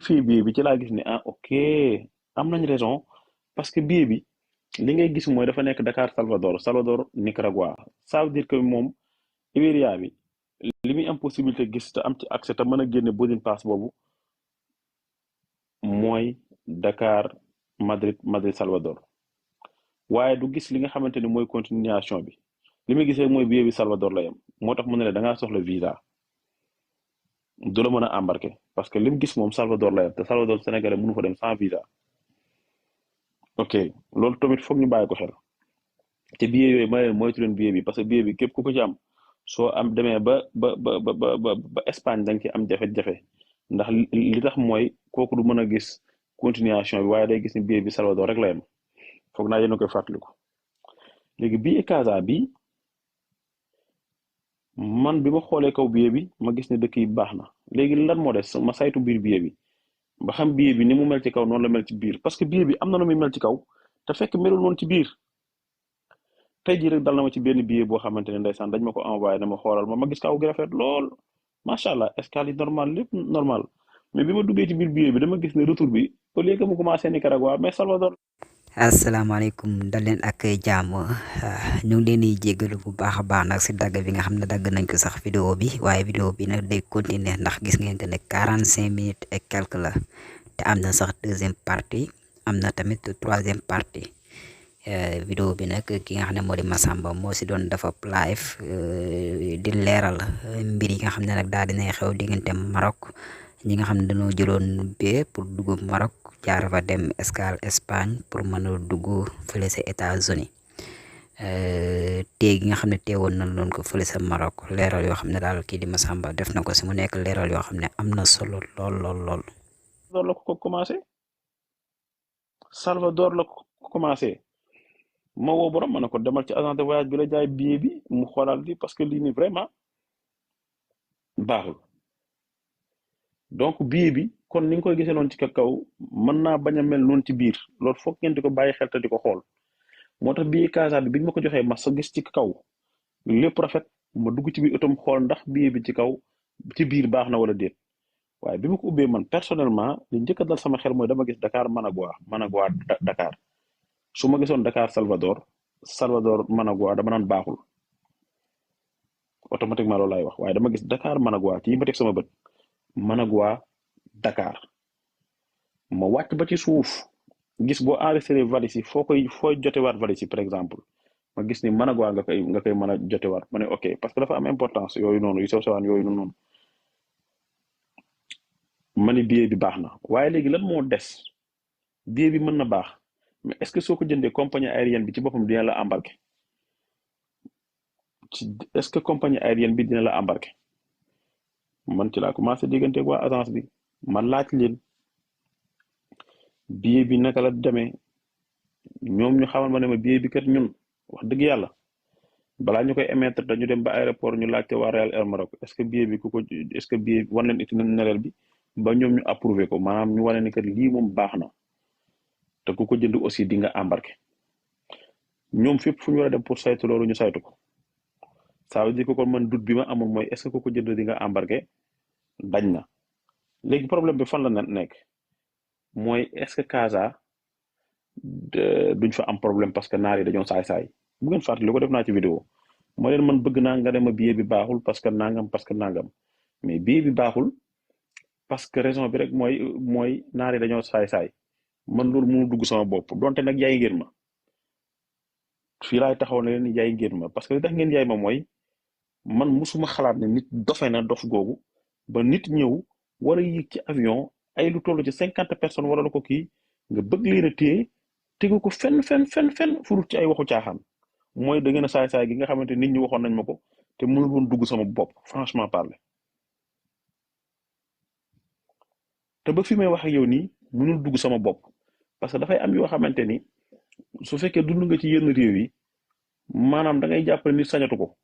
vérifier billet bi ci laa gis ne ah ok am nañ raison parce que billet bi li ngay gis mooy dafa nekk Dakar Salvador Salvador Nicaragua ça veut dire que moom Iberia bi li muy am possibilité gis te am ci accès te mën a génne boarding pass boobu mooy Dakar Madrid Madrid Salvador waaye du gis li nga xamante ni mooy continuation bi li muy gisee mooy billet bi Salvador la yem moo tax mu ne la da ngaa soxla visa du la mën a embarquer parce que li mu gis moom Salvador la yem te Salvador Sénégalais mënu fa dem sans visa ok loolu tamit foog ñu bàyyi ko xel te billet yooyu ma leen moytu leen billet bi parce que billet bi képp ku ko ci am soo am demee ba Espagne da nga ci am jafe-jafe ndax li tax mooy kooku du mën a gis continuation bi waaye day gis ni billet bi Salvador rek la yem foog naa yéen a koy fàttaliku léegi billet Casa bi man bi ma xoolee kaw billet bi ma gis ne dëkk yi baax na léegi lan moo des ma saytu biir billet bi ba xam billet bi ni mu mel ci kaw noonu la mel ci biir parce que billet bi am na nu muy mel ci kaw te fekk melul noonu ci biir tey jii rek dal na ma ci benn billet boo xamante ne ndeysaan dañ ma ko envoyé na ma xoolal ma gis kaw gi rafet lool macha allah escale yi normal lépp normal mais bi ma duggee ci biir billet bi dama gis ne retour bi au lieu que mu commencé Nicaragua mais Salvador. asalaamaaleykum dal leen ak jàmm ñu ngi leen di jéggalu bu baax a baax nag si dagg bi nga xam ne dagg nañ ko sax vidéo bi waaye vidéo bi nag day continuer ndax gis ngeen ne 45 minutes et quelque la te am na sax deuxième partie am na tamit troisième partie vidéo bi nag ki nga xam ne moo di Massamba moo si doon dafa live di leeral mbir yi nga xam ne nag daal dinay xew diggante Maroc ñi nga xam ne dañoo jëloon bee pour dugg Maroc jaar fa dem escale Espagne pour mën a dugg fële sa États-Unis tee gi nga xam ne teewoon nañ loon ko fële sa Maroc leeral yoo xam ne daal kii di Massamba def na ko si mu nekk leeral yoo xam ne am na solo lool lool lool. Salvador la ko commencé Salvador la ko commencé ma woo borom ma ne ko demal ci agent de voyage bi la jaay billet bi mu xoolal bi parce que lii nii vraiment baaxul donc billet bi kon ni nga koy gisee noonu ci kaw mën naa bañ a mel noonu ci biir loolu foog ngeen di ko bàyyi xel te di ko xool moo tax billet Casa bi biñ ma ko joxee ma sa gis ci kaw lépp rafet ma dugg ci biir itam xool ndax billet bi ci kaw ci biir baax na wala déet waaye bi ma ko ubbee man personnellement li njëkk a dal sama xel mooy dama gis Dakar Managua Managua Dakar su ma gisoon Dakar Salvador Salvador Managua dama naan baaxul automatiquement loolu laay wax waaye dama gis Dakar Managua ci yi ma teg sama bët Managua Dakar ma wàcc ba ci suuf gis boo enregistré valise yi fooy jotewaat valise yi par exemple ma gis ni Managua nga koy mën a jotewaat ma ne ok parce que dafa am importance yooyu noonu yu sew sewaan yooyu noonu ma ni billet bi baax na waaye léegi lan moo des billet bi mën na baax mais est-ce que soo ko jëndee compagnie aérienne bi ci boppam dina la embarqué est-ce que compagnie aérienne bi dina la embarqué man ci laa commencé diggante waa agence bi man laaj leen billet bi naka la demee ñoom ñu xamal ma ne ma billet bi kat ñun wax dëgg yàlla balaa ñu koy émettre dañu dem ba aéroport ñu laajte waa Real Air Maroc est-ce que billet bi est-ce que billet bi wan leen itinéraire bi ba ñoom ñu approuvé ko maanaam ñu wane ni kat lii moom baax na te ku ko jënd aussi di nga embarqué ñoom fépp fu ñu war a dem pour saytu loolu ñu saytu ko ça veut dire que kon man doute bi ma amoon mooy est-ce que ku ko jënd di nga embarqué dañ na léegi problème bi fan la nekk mooy est-ce que Casa duñ fa am problème parce que naar yi dañoo saay-saay bu ngeen fàttali ko def naa ci vidéo moo leen man bëgg naa nga dem billet bi baaxul parce que nangam mais billet bi baaxul parce que raison bi rek mooy naar yi dañoo saay-saay man loolu mënu dugg sama bopp donte nag yaay ngeen ma fii laay taxaw ne leen yaay ngeen ma parce que li tax ngeen yaay ma mooy man musuma xalaat ne nit dofe na dof googu ba nit ñëw war a yéeg ci avion ay lu toll ci 50 personnes wala lu ko kii nga bëgg leen a téye tegu ko fenn furut ci ay waxu caaxaan mooy da ngeen a saay-saay gi nga xamante nit ñi waxoon nañ ma ko te mënul woon dugg sama bopp franchement parler te ba fi may wax ak yow nii mënul dugg sama bopp parce que dafay am yoo xamante ni su fekkee dund nga ci yenn réew yi maanaam da ngay jàpp ne nit sañatu ko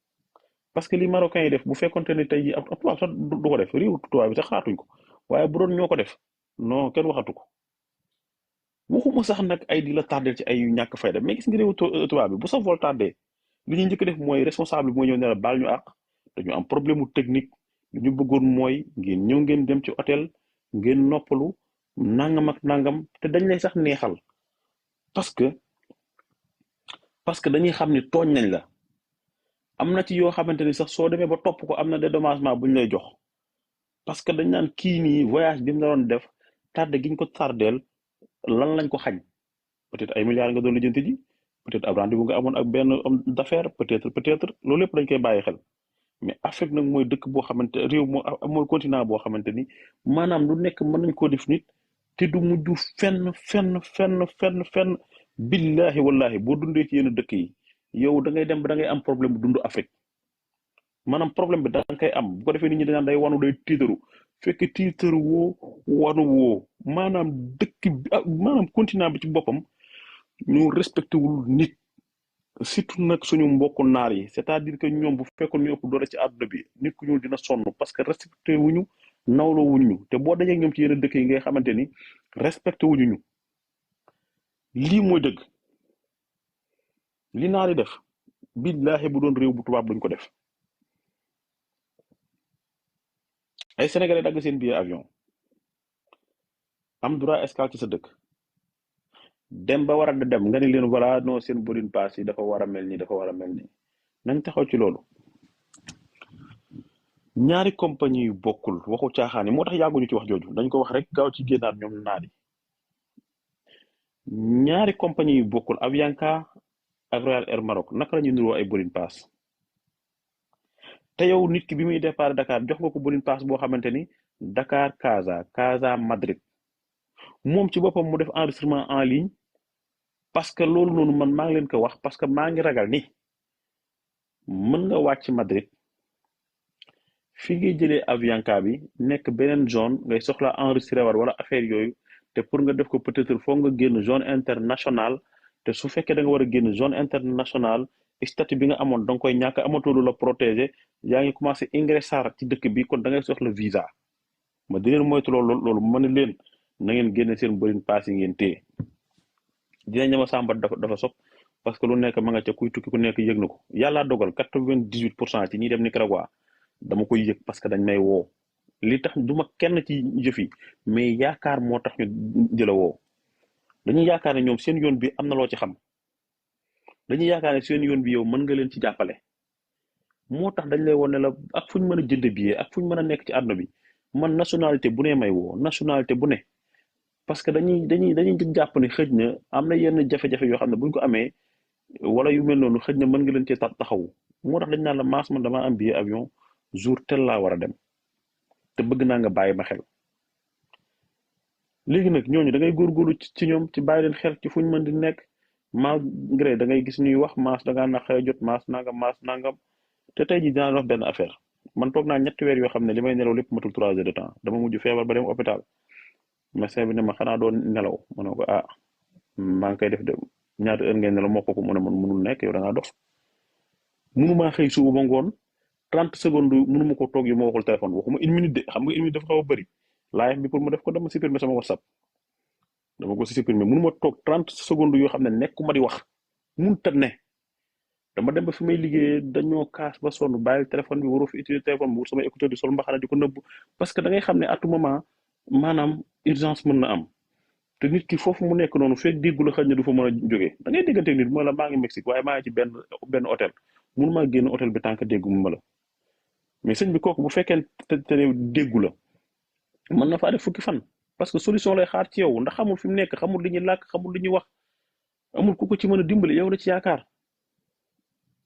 parce que li marocain yi def bu fekkonte ne tey jii ab tubaab sax du ko def réew tubaab bi sax xaatuñ ko waaye bu doon ñoo ko def non kenn waxatu ko waxuma sax nag ay di la tardé ci ay yu ñàkk fayda mais gis nga réew tubaab bi bu sa vol tardé li ñuy njëkk def mooy responsable bi mooy ñëw ne la baal ñu àq dañu am problème mu technique li ñu bëggoon mooy ngeen ñëw ngeen dem ci hôtel ngeen noppalu nangam ak nangam te dañ lay sax neexal parce que dañuy xam ni tooñ nañ la. am na ci yoo xamante ni sax soo demee ba topp ko am na dédommagement bu ñu lay jox parce que dañ naan kii nii voyage bi mu doon def tardé giñ ko tardeel lan lañ ko xañ peut-être ay milliards nga doon lijjanti ji peut-être ab rendez-vous nga amoon ak benn homme d'affaires peut-être loolu lépp dañ koy bàyyi xel mais Afrique nag mooy dëkk boo xamante réew mooy continent boo xamante ni maanaam lu nekk mën nañ koo def nit te du mujj fenn billahi wallahi boo dundee ci yenn dëkk yi yow da ngay dem ba da ngay am problème bu dund Afrique maanaam problème bi da nga koy am bu ko defee nit ñi dañaan day wanu day tiitaru fekk tiitaru woo wanu woo maanaam dëkk bi maanaam continent bi ci boppam ñu respecté wul nit surtout nag suñu mbokku naar yi c'est-à-dire que ñoom bu fekkoon ñu ëpp doole ci àdduna bi nit ku ñuul dina sonn parce que respecté wuñu nawloo wuñu te boo dajee ak ñoom ci yenn dëkk yi ngay xamante ni respecté wuñu ñu lii mooy dëgg li naar yi def billaahi bu doon réew bu tubaab duñ ko def ay sénégalais dagg seen billet avion am droit escale ci sa dëkk dem ba war a dem nga ni leen voilà non seen boarding pass yi dafa war a mel nii dafa war a mel nii nañ taxaw ci loolu ñaari compagnie yu bokkul waxu caaxaan yi moo tax yàgguñu ci wax jooju dañ ko wax rek gaaw ci génnaat ñoom naar yi ñaari compagnie yu bokkul Avianca ak Royal Air Maroc naka la ñuy nuroo ay boarding pass te yow nit ki bi muy départ Dakar jox nga ko boarding pass boo xamante ni Dakar Casa Madrid moom ci boppam mu def enregistrement en ligne parce que loolu noonu man maa ngi leen ko wax parce que maa ngi ragal ni mën nga wàcc Madrid fi ngay jëlee Avianca bi nekk beneen zone ngay soxla enregistré war wala affaire yooyu te pour nga def ko peut-être foog nga génn zone internationale te su fekkee da nga war a génn zone internationale statut bi nga amoon da nga koy ñàkk amatoo lu la protéger yaa ngi commencé ingressar ci dëkk bi kon da ngay soxla visa ma di leen moytu loolu ma ne leen na ngeen génne seen boarding pass yi ngeen téye dina ñama sàmbat dafa sob parce que lu nekk ma nga ca kuy tukki ku nekk yëg na ko yàllaa dogal 98% ci ñi dem Nicaragua dama koy yëg parce que dañ may woo li tax duma kenn ci jëf yi mais yaakaar moo tax ñu jëla woo dañuy yaakaar ne ñoom seen yoon bi am na loo ci xam dañuy yaakaar ne seen yoon bi yow mën nga leen ci jàppale moo tax dañ lay woon ne la ak fu ñu mën a jënd billet ak fu ñu mën a nekk ci àdduna bi man nationalité bu ne may woo nationalité bu ne parce que dañuy jàpp ne xëj na am na yenn jafe-jafe yoo xam ne buñ ko amee wala yu mel noonu xëj na mën nga leen cee taxawu moo tax dañ naan la maas man damaa am billet avion jour tel laa war a dem te bëgg naa nga bàyyi ma xel léegi nag ñooñu da ngay góorgóorlu ci ñoom ci bàyyi leen xel ci fuñ mën di nekk malgré da ngay gis ñuy wax maas da ngaa naqaree jot maas nangam te tey jii dinaa wax benn affaire man toog naa 3 weer yoo xam ne li may nelaw lépp matul 3 heures de temps dama mujj feebar ba dem hôpital médecin bi ne ma xanaa doon nelaw ma ne ko ah maa ngi koy def de ñaata heure ngay nelaw moo ko mu ne man mënul nekk yow da ngaa dof mënumaa xëy suba ba ngoon 30 secondes mënuma ko toog yu ma waxul téléphone waxuma 1 minute de xam nga 1 minute dafa xaw a bëri live bi pour ma def ko dama supprimer sama WhatsApp dama ko supprimer mënuma toog 30 secondes yoo xam ne nekkuma di wax mënut a ne dama dem ba fi may liggéeyee dañoo kaas ba sonn bàyyi téléphone bi waroo fi utiliser téléphone bi wut sama écouteur di sol mbaxana di ko nëbb parce que da ngay xam ne à tout moment maanaam urgence mën na am te nit ki foofu mu nekk noonu fekk déggu la xëy na du fa mën a jógee da ngay dégganteeg nit mooy la maa ngi Mexique waaye maa ngi ci benn hôtel mënumaa génn hôtel bi tant que déggu ma la mais sëñ bi kooku bu fekkee te ne déggu la mën na faa def fukki fan parce que solution lay xaar ci yow ndax xamul fi mu nekk xamul li ñuy làkk xamul li ñuy wax amul ku ko ci mën a dimbali yow la ci yaakaar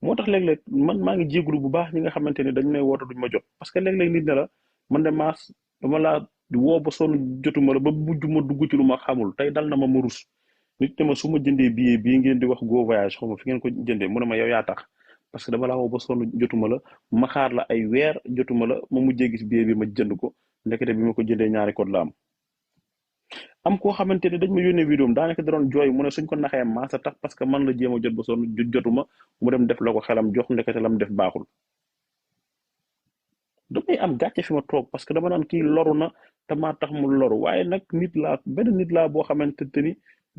moo tax léeg-léeg man maa ngi jégalu bu baax ñi nga xamante ne dañ may woote duñ ma jot parce que léeg-léeg nit ne la man de maas dama laa woo ba sonn jotuma la ba mujj ma dugg ci lu ma xamul tey dal na ma rus nit ne ma su ma jëndee billet bii ngeen di wax go voyage xaw ma fi ngeen ko jëndee mu ne ma yow yaa tax parce que dama laa woo ba sonn jotuma la ma xaar la ay weer jotuma la ma mujjee gis billet bi ma jënd ko ndekete bi ma ko jëndee ñaari code la am koo xamante ne dañ ma yónnee vidéo daanaka da doon jooy mu ne suñ ko naxee maasa tax parce que man la jéem a jot ba sonn jotuma mu dem def la ko xelam jox ndekete lam def baaxul damay am gàcce fi ma toog parce que dama naan kii loru na te maa tax mu loru waaye nag benn nit laa boo xamante ni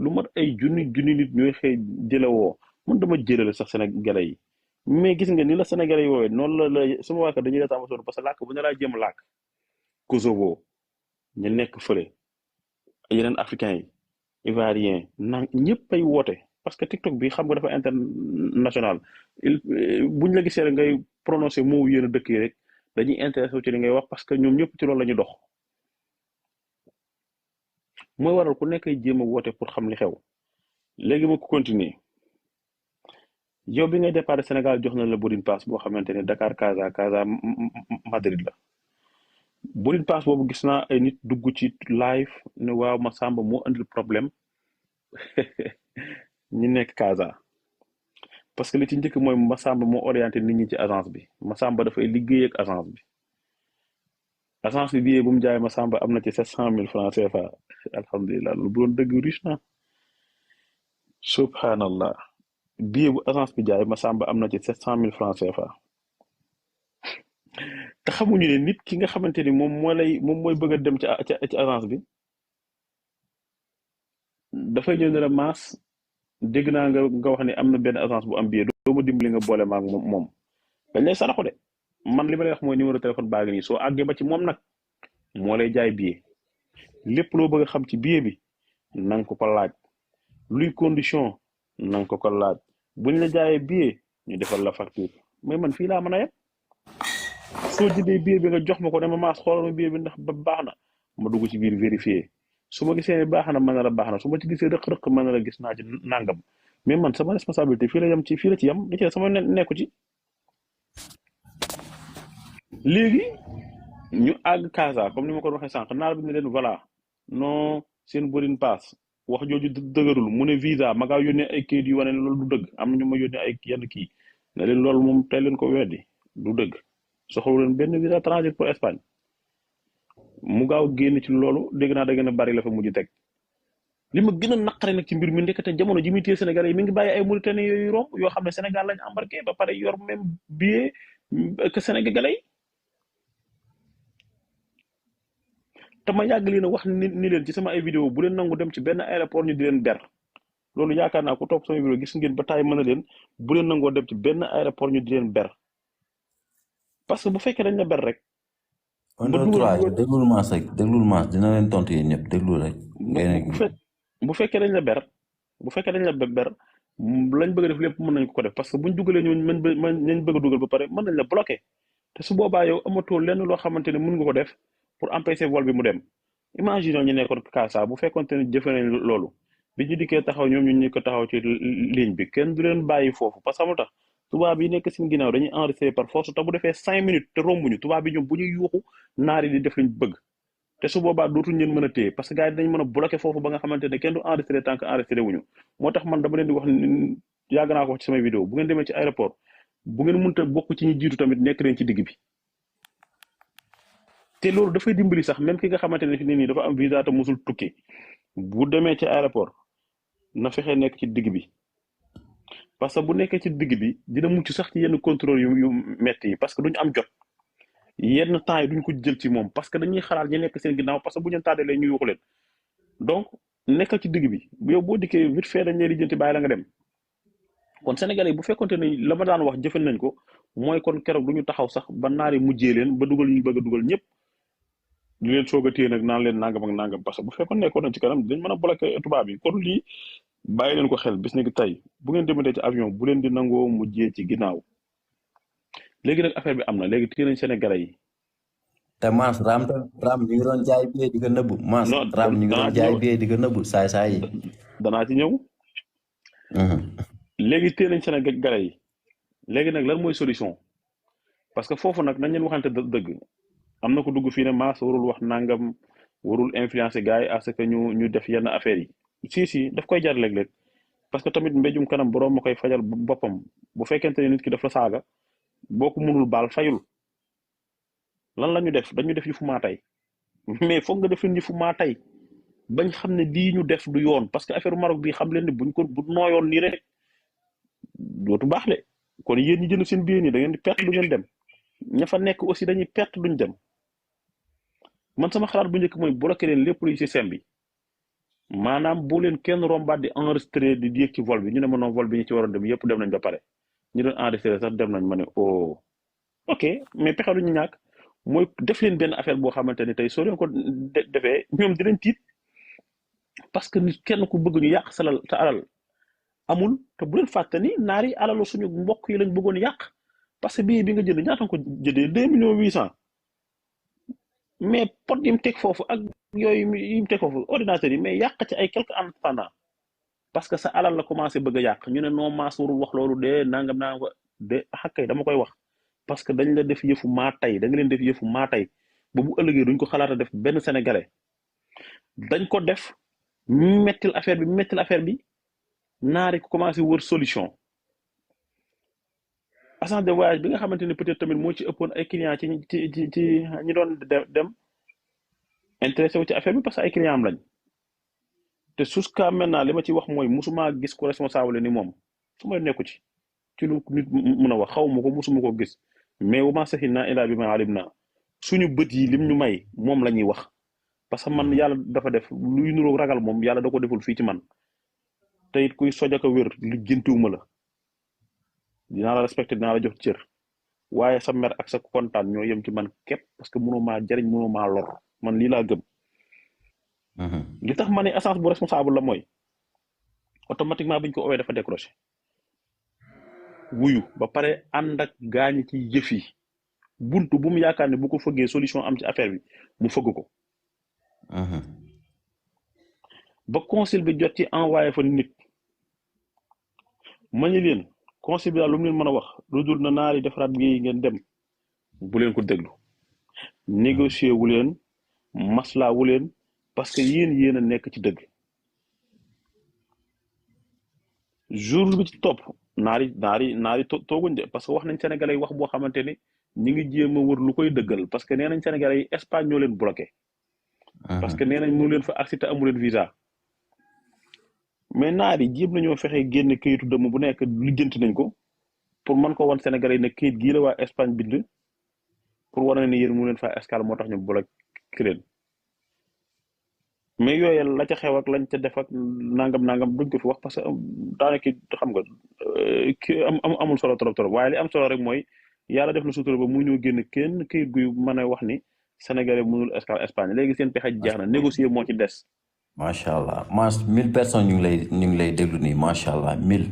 lu mat ay junni nit ñooy xëy jëlewoo man dama jëlale sax sénégalais yi mais gis nga ni la sénégalais yi woowee noonu la sama waa kër dañuy retaan ma sonn parce que làkk bu ne laa jéem làkk Kosovo ñu nekk fële yeneen africains yi ivoiriens ñëpp ay woote parce que TikTok bi xam nga dafa international buñ la gisee rek ngay prononcer moo yéen a dëkk yi rek dañuy intéressé ci li ngay wax parce que ñoom ñëpp ci loolu la ñu dox mooy waral ku nekk ay jéem a woote pour xam li xew léegi ma ko continuer yow bi ngay départ Sénégal jox na la boarding pass boo xamante ne Dakar Casa Madrid la boarding pass boobu gis naa ay nit dugg ci live ne waaw Massamba moo andil problème ñi nekk Casa parce que li ci njëkk mooy Massamba moo orienté nit ñi ci agence bi Massamba dafay liggéey ak agence bi billet bu mu jaay Massamba am na ci 700 000 francs CFA alhamdulilah loolu bu doon dëgg riche na subhanallah billet bu agence bi jaay Massamba am na ci 700 000 francs CFA te xamuñu ne nit ki nga xamante ni moom mooy bëgg a dem ci agence bi dafay ñëw ne la maas dégg naa nga wax ne am na benn agence bu am billet doo ma dimbali nga boole maag moom dañ lay saraxu de man li ma lay wax mooy numéro téléphone baa ngi nii soo àggee ba ci moom nag moo lay jaay billet lépp loo bëgg a xam ci billet bi nanga ko laaj luy condition nanga ko laaj buñ la jaayee billet ñu defal la facture mais man fii laa mën a yem soo jëndee billet bi nga jox ma ko ne ma maas xoolal ma billet bi ndax ba baax na ma dugg ci biir vérifier su ma gisee ne baax na mën na la baax na su ma ci gisee rëq-rëq mën na la gis naa ci nangam mais man sama responsabilité fii la ci yem li ci sama nekku ci léegi ñu àgg Casa comme ni ma ko waxee sànq naar bi ne leen voilà non seen boarding pass wax jooju dëgërul mu ne visa ma gaaw yónnee ay kayit yu wane ne loolu du dëgg am na ñu ma yónnee ay yenn kii ne leen loolu moom tey leen ko weddi du dëgg soxlu leen benn visa transit pour Espagne mu gaaw génn ci loolu dégg naa da gën a bari la fa mujj teg li ma gën a naqare nag ci mbir mi ndekete jamono ji muy téye Sénégalais yi mi ngi bàyyi ay Mauritaniens yooyu romb yoo xam ne Sénégal lañ embarqué ba pare yor même billet que Sénégalais yi te ma yàgg leen a wax ni leen ci sama ay vidéo bu leen nangu dem ci benn aéroport ñu di leen ber loolu yaakaar naa ko topp sama vidéo gis ngeen ba taay mën a leen bu leen nangoo dem ci benn aéroport ñu di leen ber parce que bu fekkee dañ la ber rek. déglul maas rek déglul maas dina leen tontu yéen ñëpp déglul rek. bu fekkee dañ la ber lañ bëgg a def lépp mën nañ ko def parce que buñ dugalee ñooñu nañ bëgg a dugal ba pare mën nañ la bloqué te su boobaa yow amatoo lenn loo xamante ne mën nga ko def pour empêcher vol bi mu dem imagine ñu nekkoon Casa bu fekkonte ne jëfe nañ loolu bi ñu dikkee taxaw ñoom ñu ko taxaw ci ligne bi kenn du leen bàyyi foofu parce que amul tax tubaab yi nekk seen ginnaaw dañuy enregistré par force te bu defee 5 minutes te rombuñu tubaab yi ñoom bu ñuy yuuxu naar yi di def liñ bëgg te su boobaa dootuñ leen mën a téye parce que gars yi dinañ mën a bloqué foofu ba nga xamante ne kenn du enregistré tant que enregistré wuñu moo tax man dama leen di wax yàgg naa ko wax ci samay vidéo bu ngeen demee ci aéroport bu ngeen mënta bokk ci ñi jiitu tamit nekk leen ci digg bi te loolu dafay dimbali sax même ki nga xamante ne fi nii dafa am visa te musul tukki bu demee ci aéroport na fexe nekk ci digg bi parce que bu nekkee ci digg bi dina mucc sax ci yenn contrôle yu metti yi parce que duñu am jot yenn temps yi duñ ko jël ci moom parce que dañuy xalaat ñi nekk seen ginnaaw parce que bu ñu tàddalee ñu yuuxu leen donc nekkal ci digg bi yow boo dikkee vite fait dañ lay lijjanti bàyyi la nga dem kon Sénégalais yi bu fekkonte ne la ma daan wax jëfal nañ ko mooy kon keroog du ñu taxaw sax ba naar yi mujjee leen ba dugal ñu bëgg a dugal ñëpp di leen soog a téye nag naan leen nangam ak nangam parce que bu fekkoon nekkoon nañ ci kanam dañ mën a bloqué tubaab yi kon lii bàyyi leen ko xel bis ni ki tey bu ngeen dematee ci avion bu leen di nangoo mujjee ci ginnaaw léegi nag affaire bi am na léegi téye nañ Sénégalais yi. te maas raam ñu ngi doon jaay billet di ko nëbbu. maas raam ñu ngi doon jaay billet di ko nëbbu saay yi. danaa ci ñëw. léegi téye nañ Sénégalais yi léegi nag lan mooy solution parce que foofu nag nañ leen waxante dëgg am na ko dugg fii ne maas warul wax nangam warul influencer gars yi à ce que ñu def yenn affaires yi si daf koy jar léeg-léeg parce que tamit mbéjum kanam borom ma koy fajal boppam bu fekkente ne nit ki daf la saaga boo ko mënul baal fayul lan la ñu def dañu def yëfu maa tey mais foog nga def leen yëfu maa tey bañ xam ne lii ñu def du yoon parce que affaire Maroc bi xam leen ne bu nooyoon nii rek dootu baax de kon yéen ñi jënd seen biir nii da ngeen di perte du ngeen dem ña fa nekk aussi dañuy perte duñ dem man sama xalaat bu njëkk mooy bloqué leen lépp luy système bi maanaam bu leen kenn rombaat di enregistré di yéeg ci vol bi ñu ne ma non vol bi ñu ci waroon dem yëpp dem nañ ba pare ñu doon enregistré sax dem nañ ma ne oh ok mais pexe lu ñu ñàkk mooy def leen benn affaire boo xamante ne tey soo leen ko defee ñoom dinañ tiit parce que nit kenn ku bëgg ñu yàq sa alal amul te bu leen fàtte ni naar yi alalu suñu mbokk yi lañ bëggoon yàq parce que bii bi nga jënd ñaata nga ko jëndee 2 millions 800 mais pot yi mu teg foofu ak yooyu yi mu teg foofu ordinateur yi mais yàq ci ay quelques en attendant parce que sa alal la commencé bëgg a yàq ñu ne non maas warul wax loolu de nangam naa ko de xakkay dama koy wax parce que dañ la def yëfu maa tey da nga leen def yëfu maa tey ba bu ëllëgee duñ ko xalaata def benn sénégalais dañ ko def mettil affaire bi naari ko commencé wër solution agence de voyage bi nga xamante ne peut-être tamit moo ci ëppoon ay clients ci ñi doon dem intéressé wu ci affaire bi parce que ay clients am lañ te jusqu'à maintenant li ma ci wax mooy musuma gis ko responsable ni moom su ma nekku ci lu nit mun a wax xaw ma ko musuma ko gis mais wa maa shahidnaa illaa bimaa alimnaa suñu bët yi lim ñu may moom la ñuy wax parce que man yàlla dafa def luy nuroog ragal moom yàlla da ko deful fii ci man te it kuy soj ak a wér li jëntuwuma la dinaa la respecté dinaa la jox cër waaye sa mer ak sa kontaan ñoo yem ci man képp parce que mënoo maa jariñ mënoo maa lor man lii laa gëm. li tax ma ne agence bu responsable la mooy automatiquement biñ ko owee dafa décroché wuyu ba pare ànd ak gaañi ci yëf yi buntu bu mu yaakaar ne bu ko fëggee solution am ci affaire bi mu fëgg ko. ba consul bi jot ci envoyé fa nit ma ñu leen consul bi daal lu mu leen mën a wax lu dul na naari defaraat bi ngeen dem bu leen ko déglu négocier wu leen masla wu leen parce que yéen a nekk ci dëgg jour bi ci topp naari tooguñ de parce que wax nañ sénégalais yi wax boo xamante ni ñi ngi jéem a wër lu koy dëggal parce que nee nañ sénégalais yi Espagne ñoo leen bloqué parce que nee nañ mënu leen fa accès te amu leen visa mais naar yi jéem nañoo fexe génne këyitu dëmm bu nekk lijjanti nañ ko pour mën ko wan sénégalais yi ne këyit gii la waa Espagne bind pour wane ne yéen mu leen fa escale moo tax ñu bloqué leen mais yooyu la ca xew ak lañ ca def ak nangam duñ ko fi wax parce que daanaka xam nga amul solo trop waaye li am solo rek mooy yàlla def na sutura ba mu ñëw génn kenn këyit guy mën a wax ni sénégalais mënul escale Espagne léegi seen pexe jeex na négocier moo ci des. macha allah 1000 personnes ñu ngi lay déglu nii macha allah 1000.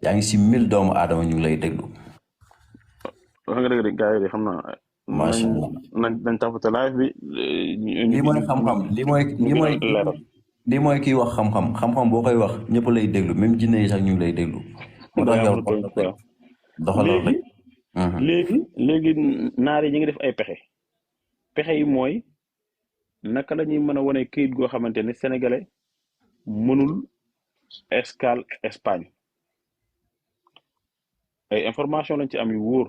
yaa ngi si 1000 doomu aadama ñu ngi lay déglu. wax nga dëgg de gars yi de xam naa. macha allah nañ tafate live bi. lii mooy xam-xam lii mooy kii wax xam-xam boo koy wax ñëpp lay déglu même jinne yi sax ñu ngi lay déglu. moo tax yow doxalal rek. léegi naar yi ñu ngi def ay pexe yi mooy naka la ñuy mën a wane këyit goo xamante ne sénégalais mënul escale Espagne ay information lañ ci am yu wóor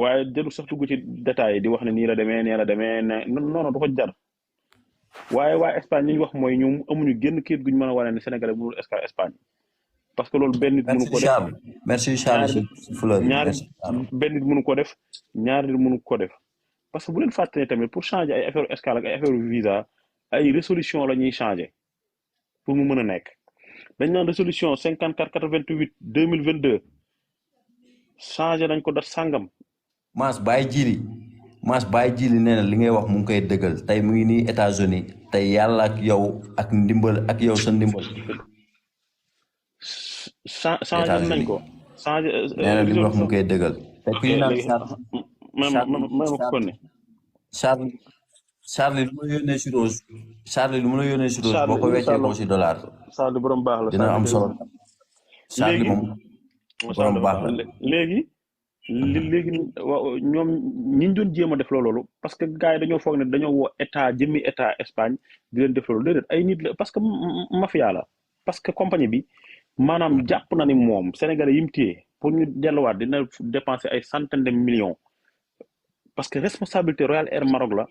waaye jëlu sax dugg ci détails yi di wax ne nii la demee nee la demee ne non du ko jar waaye waa Espagne li ñu wax mooy ñoom amuñu génn këyit guñ mën a wane ne sénégalais mënul escale Espagne parce que loolu benn nit mënu ko def merci Charles benn nit mënu ko def ñaari nit mënu ko def parce que bu leen fàtte ne tamit pour changer ay affaire escale ak ay affaire visa ay résolution la ñuy changer pour mu mën a nekk dañ naan résolution 54/88 2022 changer nañ ko dat sàngam. Mass Baye Djily nee na li ngay wax mu ngi koy dëggal tey mu ngi nii États-Unis tey yàlla ak yow ak ndimbal ak yow sa ndimbal. changer nañ ko. changer nee na li muy wax mu ngi koy dëggal. te kuy naan Charles lu ma yónnee si Rose. Charles lu ma la yónnee si Rose boo ko weccee ko si dollar. Charles borom baax la dina am solo. Charles moom borom baax la léegi ñoom ñi ñu doon jéem a def loolu parce que gars yi dañoo foog ne dañoo woo jëmmi état Espagne di leen def loolu déedéet ay nit la parce que mafia la parce que compagnie bi maanaam jàpp na ni moom sénégalais yi mu téye pour ñu delluwaat dina dépenser ay centaines de millions parce que responsabilité Royal Air Maroc la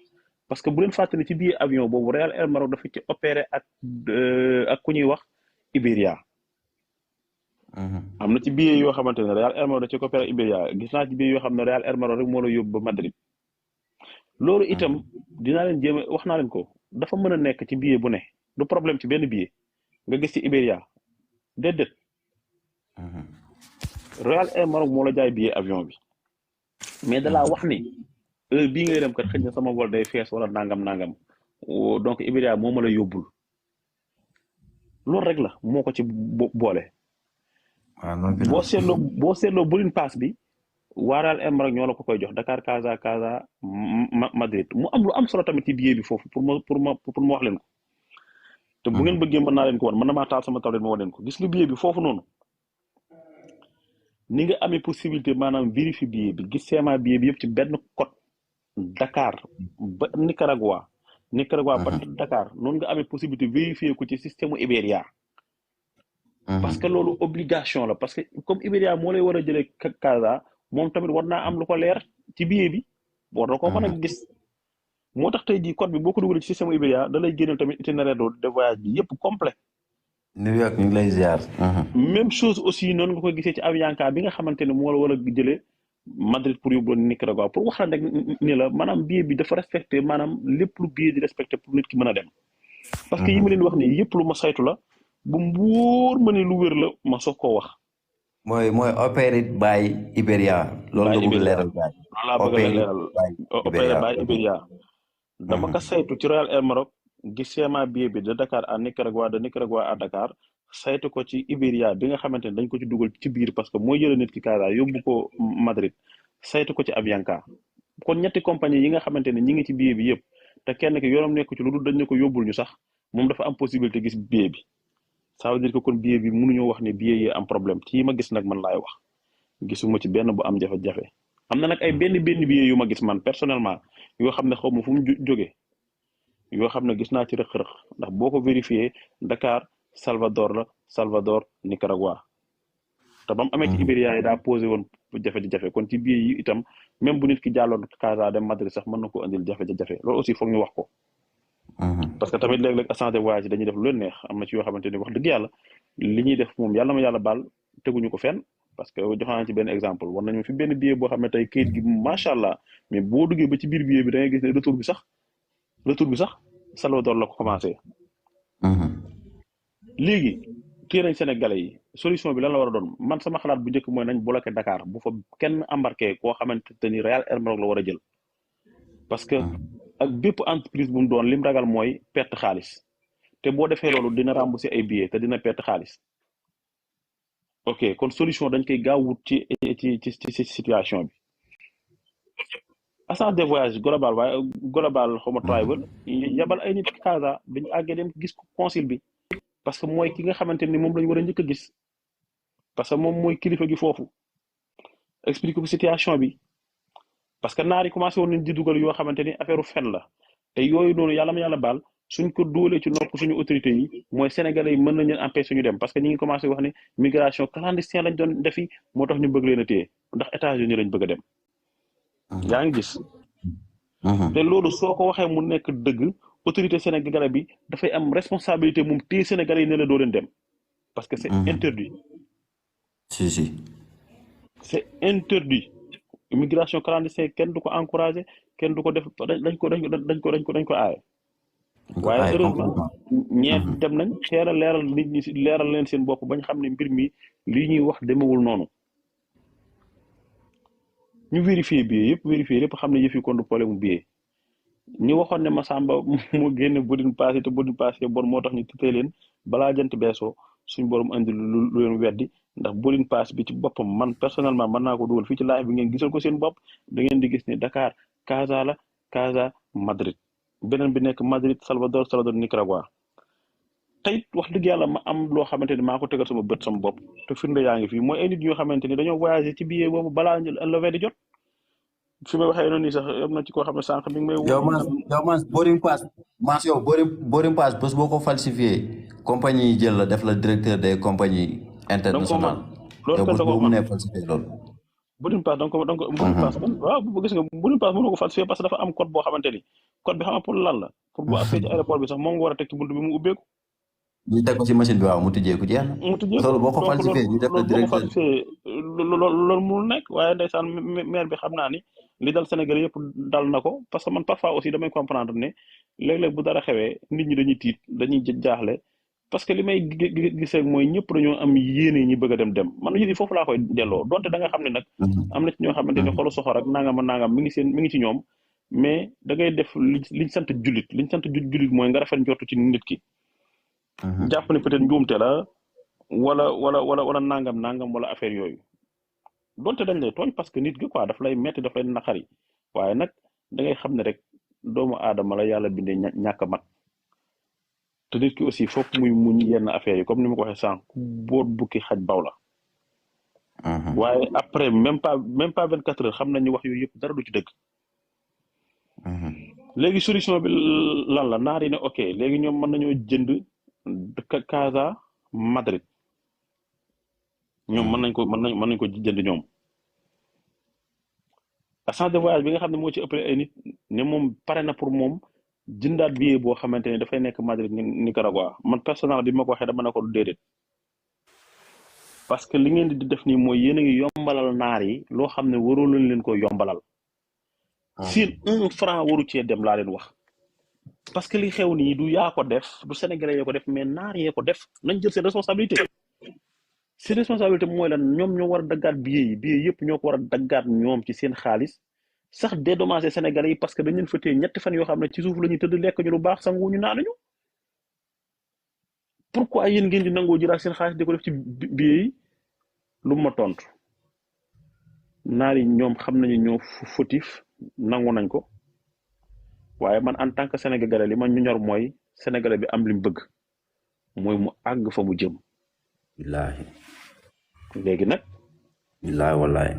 parce que bu leen fàttali ci biir avion boobu Royal Air Maroc dafa ci opéré ak ku ñuy wax Iberia. am na ci billet yoo xamante ne Royal Air Maroc da ci opéré Iberia gis naa ci billet yoo xam ne Royal Air Maroc rek moo la yóbbu ba Madrid loolu itam dinaa leen jéem wax naa leen ko dafa mën a nekk ci billet bu ne du problème ci benn billet nga gis ci Iberia déedéet Royal Air Maroc moo la jaay billet avion bi mais dalaa wax ni heure bii ngay dem kat xëy na sama vol day fees wala nangam donc Iberia moo ma la yóbbul loolu rek la moo ko ci boole. waaw noonu boo seetloo boarding pass bi waa Real Emirates ñoo la ko koy jox Dakar Casa Madrid mu am lu am solo tamit ci billet bi foofu pour ma wax leen ko. te bu ngeen bëggee mën naa leen ko wan mën na maa taal sama tablette ma wan leen ko gis nga billet bi foofu noonu ni nga amee possibilité maanaam vérifier billet bi gis seema billet bi yëpp ci benn code Dakar ba Nicaragua ba Dakar noonu nga amee possibilité vérifier ko ci système Iberia. parce que loolu obligation la parce que comme Iberia moo lay war a jëlee Casa moom tamit war naa am lu ko leer ci billet bi war na ko mën a gis. moo tax tey jii code bi boo ko dugalee ci système Iberia da lay génneel tamit itinéraire de voyage bi yëpp complet. New York ñu ngi lay ziar. même chose aussi noonu nga koy gisee ci Avianca bi nga xamante ne moo la war a jëlee Madrid pour yóbbu Nicaragua pour wax la rek ni la maanaam billet bi dafa respecté maanaam lépp lu billet di respecté pour nit ki mën a dem. parce que yi ma leen wax nii yëpp lu ma saytu la bu wóor ma ne lu wér la ma soog koo wax. mooy operated by Iberia. loolu nga bëgg leeral baay. operated by Iberia. dama ko saytu ci Royal Air Maroc gis seema billet bi de Dakar à Nicaragua de Nicaragua à Dakar saytu ko ci Iberia bi nga xamante ne dañ ko ci dugal ci biir parce que mooy jëlee nit ki Casa yóbbu ko Madrid saytu ko ci Avianca kon ñetti compagnie yi nga xamante ne ñi ngi ci billet bi yëpp te kenn ki yoonam nekk ci lu dul dañ ne ko yóbbul ñu sax moom dafa am possibilité gis billet bi ça veut dire que kon billet bi mënuñoo wax ne billet yi am problème ci ma gis nag man laay wax gisuma ci benn bu am jafe-jafe am na nag ay benn billet yu ma gis man personnellement yoo xam ne xaw ma fu mu jógee yoo xam ne gis naa ci rëq-rëq ndax boo ko vérifié Dakar Salvador Nicaragua te ba mu amee ci Iberia yi daa posé woon jafe-jafe kon ci billet yi itam même bu nit ki jàlloon Casa dem Madrid sax mën na ko indil jafe-jafe loolu aussi foog ñu wax ko. parce que tamit léeg-léeg agence de voyage dañuy def lu leen neex am na ci yoo xamante ni wax dëgg yàlla li ñuy def moom yàlla ma yàlla baal teguñu ko fenn. parce que jox naa ci benn exemple war nañu fi benn billet boo xam ne tey kayit gi macha allah mais boo duggee ba ci biir billet bi da ngay gis ne retour bi sax Salvador la ko commencé. léegi téye nañ Sénégalais yi solution bi lan la war a doon man sama xalaat bu njëkk mooy nañ bloqué Dakar bu fa kenn embarqué koo xamante ni Real Air Maroc la war a jël. parce que ak bépp entreprise bu mu doon lim ragal mooy perte xaalis te boo defee loolu dina remboursé ay billets te dina perte xaalis. ok kon solution dañ koy gaaw wut ci situation bi agence de voyage global xawma travel yabal ay nit Casa dañu àggee dem gis ko consul bi parce que mooy ki nga xamante ni moom lañu war a njëkk a gis parce que moom mooy kilifa gi foofu expliquer ko situation bi parce que naar yi commencé woon nañ di dugal yoo xamante ni affaire fen la te yooyu noonu yàlla ma yàlla baal suñ ko dóolee ci nopp suñu autorités yi mooy sénégalais yi mën nañ leen empêcher ñu dem parce que ñi ngi commencé wax ni migration clandestine lañ doon defi moo tax ñu bëgg leen a téye ndax États-Unis lañ bëgg a dem. yaa ngi gis. te loolu soo ko waxee mu nekk dëgg autorité sénégalais bi dafay am responsabilité moom téye sénégalais yi ne la doo leen dem parce que c'est interdit. si. c'est interdit immigration clandestine kenn du ko encouragé kenn du ko def dañ ko aaye. waaye heureusement ñeent dem nañ teel a leeral nit ñi leeral leen seen bopp bañ xam ne mbir mi lii ñuy wax demewul noonu ñu vérifier billet yëpp xam ne yëf yi kon du problème mu billet ñu waxoon ne Massamba mu génne boarding pass te boarding pass bon moo tax ñu tëtee leen balaa jant beesoo suñ borom andi lu leen weddi ndax boarding pass bi ci boppam man personnellement mën naa ko dugal fii ci live bi ngeen gisal ko seen bopp da ngeen di gis ne Dakar Casa Madrid beneen bi nekk Madrid Salvador Nicaragua tey wax dëgg yàlla ma am loo xamante ni maa ko tegal sama bët sama bopp te firnde yaa ngi fii mooy ay nit ñoo xamante ni dañoo voyagé ci billet boobu balaa levée di jot fi may waxee noonu nii sax am na ci koo xam ne sànq mi ngi may. yow man boarding pass bés boo ko falsifié compagnie yi jël la def la directeur des compagnies internationales. loolu kan da koo mën falsifié loolu. boarding pass boarding pass waaw gis nga boarding pass mënoo ko falsifié parce que dafa am code boo xamante ni code bi xam nga pour lan la pour bu accès ci aéroport bi sax moom nga war a teg ci buntu bi mu ubbeeku. ñu teg ko ci machine bi waaw mu tijjeeku jeex na. loolu boo ko falsifié ñu def la directeur loolu mënul nekk waaye ndeysaan maire bi xam naa ni li dal Sénégal yëpp dal na ko parce que man parfois aussi damay comprendre ne léeg-léeg bu dara xewee nit ñi dañuy tiit dañuy jaaxle parce que li may gis rek mooy ñëpp dañoo am yéene ñi bëgg a dem man yéen foofu laa koy delloo donte da nga xam ne nag am na ci ñoo xamante ne xolu soxor ak nangam mi ngi ci ñoom mais da ngay def liñ sant jullit mooy nga rafet njortu ci nit ki jàpp ne peut-être njuumte la wala nangam wala affaire yooyu donte dañ lay tooñ parce que nit gi quoi daf lay metti daf lay naqari waaye nag da ngay xam ne rek doomu aadama la yàlla bindee ñàkk a mat te nit ki aussi foog muy muñ yenn affaire yi comme ni ma ko waxee sànq ku boot bukki xaj baw la waaye après même pas 24 heures xam nañu wax yooyu yëpp dara du ci dëgg léegi solution bi lan la naar yi ne ok léegi ñoom mën nañoo jënd Casa Madrid ñoom mën nañ ko jënd ñoom agence de voyage bi nga xam ne moo ci ëppale ay nit ne moom pare na pour moom jëndaat billet boo xamante ne dafay nekk Madrid Nicaragua man personnel bi ma ko waxee dama ne ko du déedéet parce que li ngeen di def nii mooy yéen a ngi yombalal naar yi loo xam ne waroo leen ko yombalal siin 1 franc waru cee dem laa leen wax parce que li xew nii du yaa ko def du sénégalais yoo ko def mais naar yee ko def nañ jël seen responsabilité seen responsabilité mooy lan ñoom ñoo war a daggaat billet yëpp ñoo ko war a daggaat ñoom ci seen xaalis sax dédommagé sénégalais yi parce que dañ leen fa téye ñetti fan yoo xam ne ci suuf la ñuy tëdd lekk ñu lu baax sangu ñu naanuñu pourquoi yéen ngeen di nangoo jëlaat seen xaalis di ko def ci billet yi lu ma tontu naar yi ñoom xam nañu ñoo fautif nangu nañ ko waaye man en tant que sénégalais li ma ñu ñor mooy sénégalais bi am li mu bëgg mooy mu àgg fa mu jëm. billaahi. léegi nag. billaahi wallaahi.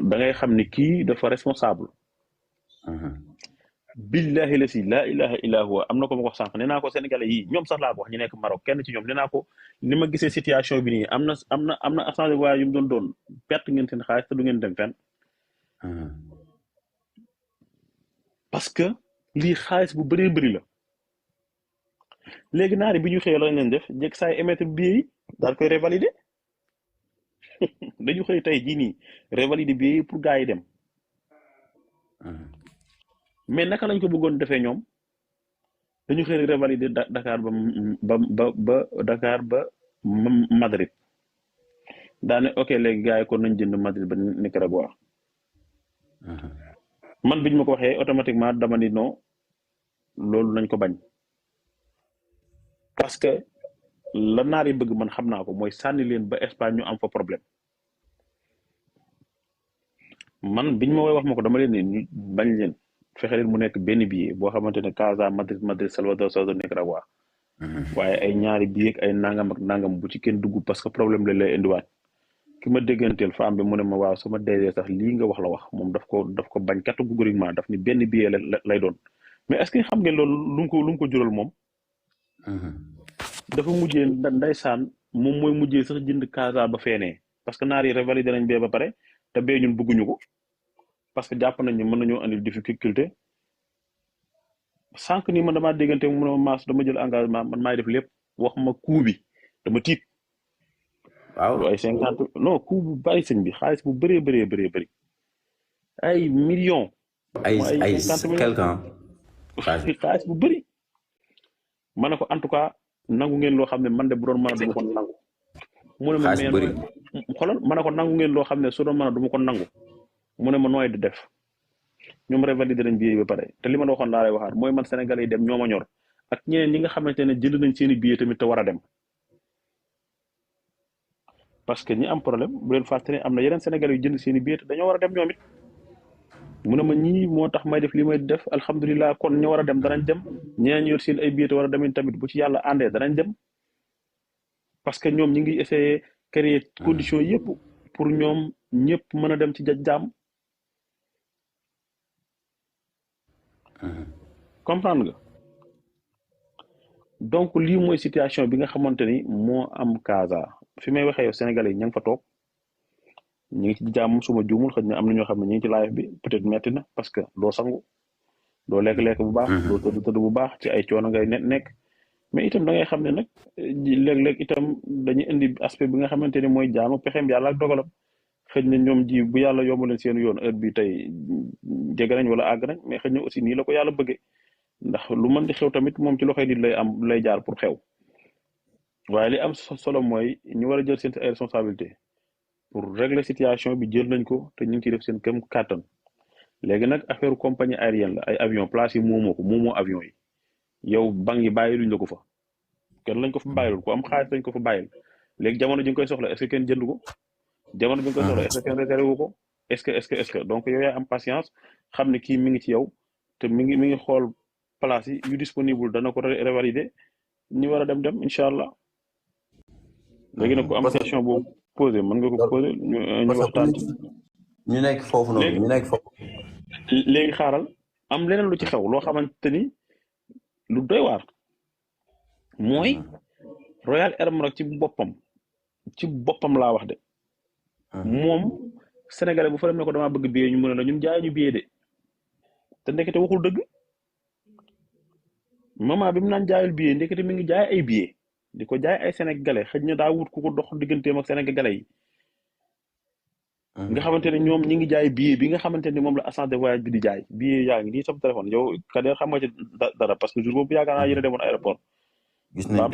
da ngay xam ni kii dafa responsable. billahi la si laa ilaha illa huwa am na ko ma ko sànq nee naa ko sénégalais yi ñoom sax laa ko wax ñu nekk Maroc kenn ci ñoom nee naa ko ni ma gisee situation bi nii am na agence de voyage yu mu doon perte ngeen seen xaalis te du ngeen dem fenn parce que lii xaalis bu bëree bëri la léegi naari bi ñu xëyee lañ leen def jekk saay émettre billet yi daal koy révalider dañu xëy tey jii nii révalider billet yi pour gars yi dem mais naka lañ ko bëggoon defee ñoom dañu xëy révalider Dakar ba Dakar ba Madrid daane ok léegi gars yi kon nañ jënd Madrid ba Nicaragua man biñ ma ko waxee automatiquement dama ni non loolu nañ ko bañ parce que la naar yi bëgg man xam naa ko mooy sànni leen ba Espagne ñu am fa problème man biñ ma woy wax ma ko dama leen ne ñu bañ leen fexe leen mu nekk benn billet boo xamante ne Casa Madrid Salvador Nicaragua waaye ay ñaari billet ak ay nangam ak nangam bu ci kenn dugg parce que problème la lay indiwaat ki ma dégganteel femme bi mu ne ma waaw sama DG sax lii nga wax la wax moom daf ko bañ catégoriquement daf ni benn billet lay doon mais est-ce que xam ngeen loolu lu mu ko jural moom dafa mujjee ndeysaan moom mooy mujjee sax jënd Casa ba feenee parce que naar yi révalidé nañ bee ba pare te bee ñun bëgguñu ko parce que jàpp nañ ni mën nañoo andil difficulté sànq ni man damaa déggante mu ne ma maas dama jël engagement man maay def lépp wax ma coût bi dama tiit waaw ay 50 non coût bu bari sëñ bi xaalis bu bëree ay millions ay quelqu'un xaalis bu bëri ma ne ko en tout cas nangu ngeen loo xam ne man de bu doon mën a duma ko nangu mu ne ma xoolal ma ne ko nangu ngeen loo xam ne su doon mën a duma ko nangu mu ne ma nooy di def ñoom révalidé nañ billet ba pare te li ma la waxoon laa lay waxaat mooy man Sénégalais yi dem ñoo ma ñor ak ñeneen ñi nga xamante ne jënd nañ seeni billet tamit te war a dem parce que ñi am problème bu leen fàttali am na yeneen Sénégalais yu jënd seeni billet te dañoo war a dem ñoom it mu ne ma ñii moo tax may def li may def alhamdulilah kon ñu war a dem danañ dem ñeneen ñu yor seen ay billet te war a demee tamit bu ci yàlla àndee danañ dem parce que ñoom ñi ngi essayer créer conditions yëpp pour ñoom ñëpp mën a dem ci jàmm. comprendre nga donc lii mooy situation bi nga xamante ni moo am Casa fi may waxee yow Sénégalais yi ña ngi fa toog ñu ngi ci jàmm suma juumul xëy na am na ñoo xam ne ñu ngi ci live bi peut-être metti na parce que doo sangu doo lekk-lekk bu baax doo tëdd bu baax ci ay coono ngay nekk mais itam da ngay xam ne nag léeg-léeg itam dañuy indi aspect bi nga xamante ni mooy jaamu pexeem yàlla ak dogalam xëy na ñoom ji bu yàlla yombaleen seen yoon heure bi tey jege nañ wala àgg nañ mais xëy na aussi nii la ko yàlla bëggee ndax lu mën di xew tamit moom ci loxoy nit lay jaar pour xew waaye li am solo mooy ñu war a jël seen ay responsabilité pour régler situation bi jël nañ ko te ñu ngi ciy def seen këm kàttan léegi nag affaire compagnie aérienne la ay avion place yi moomoo avion yi yow bank yi bàyyi luñ la ko fa kenn lañ ko fa bàyyilul ku am xaalis lañ ko fa bàyyil léegi jamono ji nga koy soxla est-ce que kenn jënd ko jamono bi nga koy soxla est-ce que kenn réservé wu ko est-ce que donc yow yaa am patience xam ne kii mi ngi ci yow te mi ngi xool place yi yu disponible dana ko revalider ñi war a dem incha allah léegi nag ku am question boobu posé mën nga ko posé ñu waxtaan ci ñu nekk foofu noonu ñu nekk foofu léegi xaaral am leneen lu ci xew loo xamante ni lu doy waar mooy Royal Air Maroc ci boppam laa wax de moom sénégalais bu fa dem ne ko damaa bëgg billet ñu mën la ñun jaay ñu billet de te ndekete waxul dëgg moment bi mu naan jaayul billet ndekete mi ngi jaay ay billet di ko jaay ay sénégalais xëj na daa wut ku ko dox digganteem ak sénégalais yi nga xamante ne ñoom ñi ngi jaay billet bi nga xamante ne moom la agence de voyage bi di jaay billet yaa ngi nii sama téléphone yow Kader xam nga ci dara parce que jour boobu yaakaar naa yéen a demoon aéroport gis nañ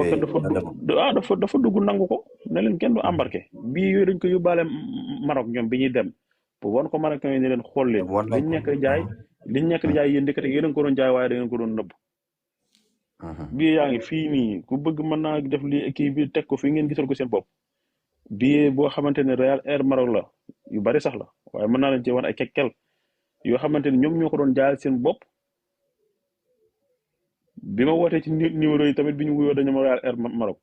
dafa dugg nangu ko ne leen kenn du embarqué billet yooyu dañ ko yóbbaale Maroc ñoom bi ñuy dem pour wan ko Marocain yi ne leen xool leen liñ nekk di jaay yéen ndekete yéen a ngi ko doon jaay waaye da ngeen ko doon nëbb billet yaa ngi fii nii ku bëgg mën naa def li kii bi teg ko fii ngeen gisal ko seen bopp billet boo xamante ne Royal Air Maroc la yu bari sax la waaye mën naa leen ci wan ay kekkel yoo xamante ne ñoom ñoo ko doon jaayal seen bopp bi ma wootee ci numéro yi tamit bi ñu wuyoo dañu ma Royal Air Maroc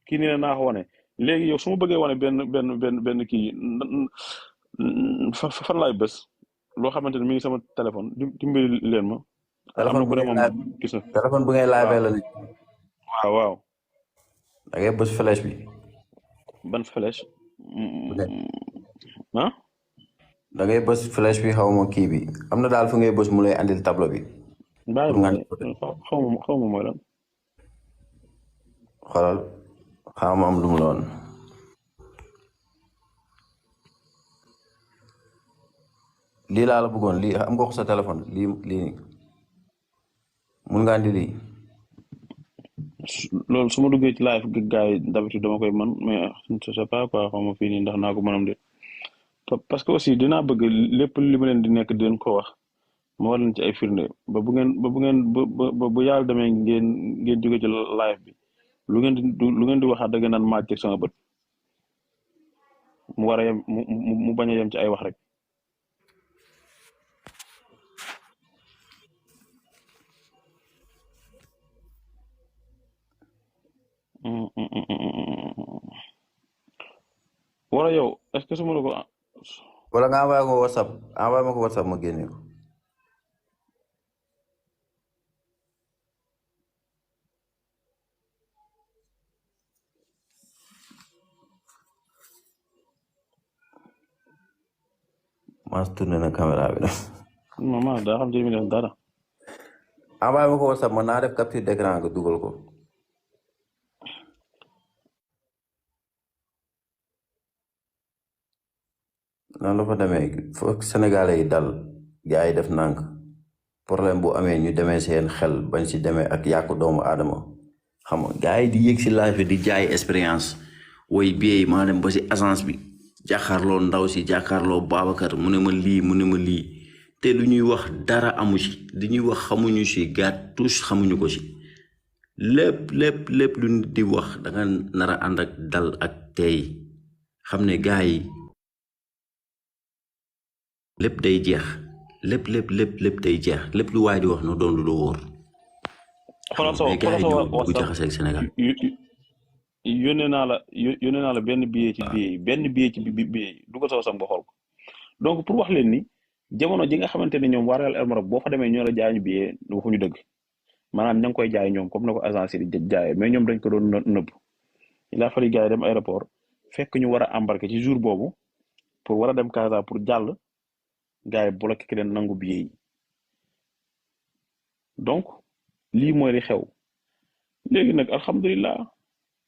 kii nii ne naa ko wane léegi yow su ma bëggee wane benn kii fan laay bés loo xamante ne mi ngi sama téléphone dimbali leen ma. am na ku ne moom gis na téléphone bu ngay laajee la nit. waaw. da ngay bës flèche bi. ban flèche. ah. da ngay bës flèche bi xaw ma kii bi am na daal fu ngay bës mu lay andil tableau bi. pour nga xaw ma mooy lan. xoolal xaw ma am lu mu loon. lii laa la bëggoon lii am nga ko sa téléphone lii mun nga andi lii. loolu su ma duggee ci live gars yi d'habitude dama koy mën mais je sais pas quoi xaw ma fii nii ndax naa ko mënam de parce que aussi dinaa bëgg lépp li ma leen di nekk di leen ko wax ma war leen ci ay firnde ba bu ngeen bu yàlla demee ngeen jóge ci live bi lu ngeen di waxaat da ngeen naan maaj ci sama bët mu war a yem mu bañ a yem ci ay wax rek. wala yow est-ce que su ma la ko. wala nga envoyé ko WhatsApp envoyé ma ko WhatsApp ma génne ko. maa tourné na caméra bi nag. maman daa xam ci li muy def dara. envoyé ma ko WhatsApp man naa def capture d'écran nga dugal ko. noonu la fa demee foog Sénégalais yi dal gars yi def nànk problème bu amee ñu demee seen xel bañ si demee ak yàqu doomu aadama xam nga gars yi di yëg si live bi di jaay expérience woy biey maa dem ba si agence bi jàkkaarloo ndaw si jàkkaarloo Babacar mu ne ma lii te lu ñuy wax dara amu si li ñuy wax xamuñu si gàtt tous xamuñu ko si lépp lu nit di wax da nga nar a ànd ak dal ak tey xam ne gars yi lépp day jeex lépp day jeex lépp lu waay di wax no doon lu wóor. xoolal sa jaxase ak Sénégal. yónnee naa la benn billet ci billet yi dugal sa wasam nga xool ko donc pour wax leen ni jamono ji nga xamante ne ñoom waa Royal Air Maroc boo fa demee ñoo la jaay ñu billet waxuñu dëgg maanaam ña ngi koy jaay ñoom comme na ko agence yi di jaayee mais ñoom dañ ko doon nëbb il a fallu gars yi dem aéroport fekk ñu war a embarquer ci jour boobu pour war a dem Casa pour jàll. gars yi bloqué ki leen nangu billet yi donc lii mooy li xew léegi nag alhamdulilah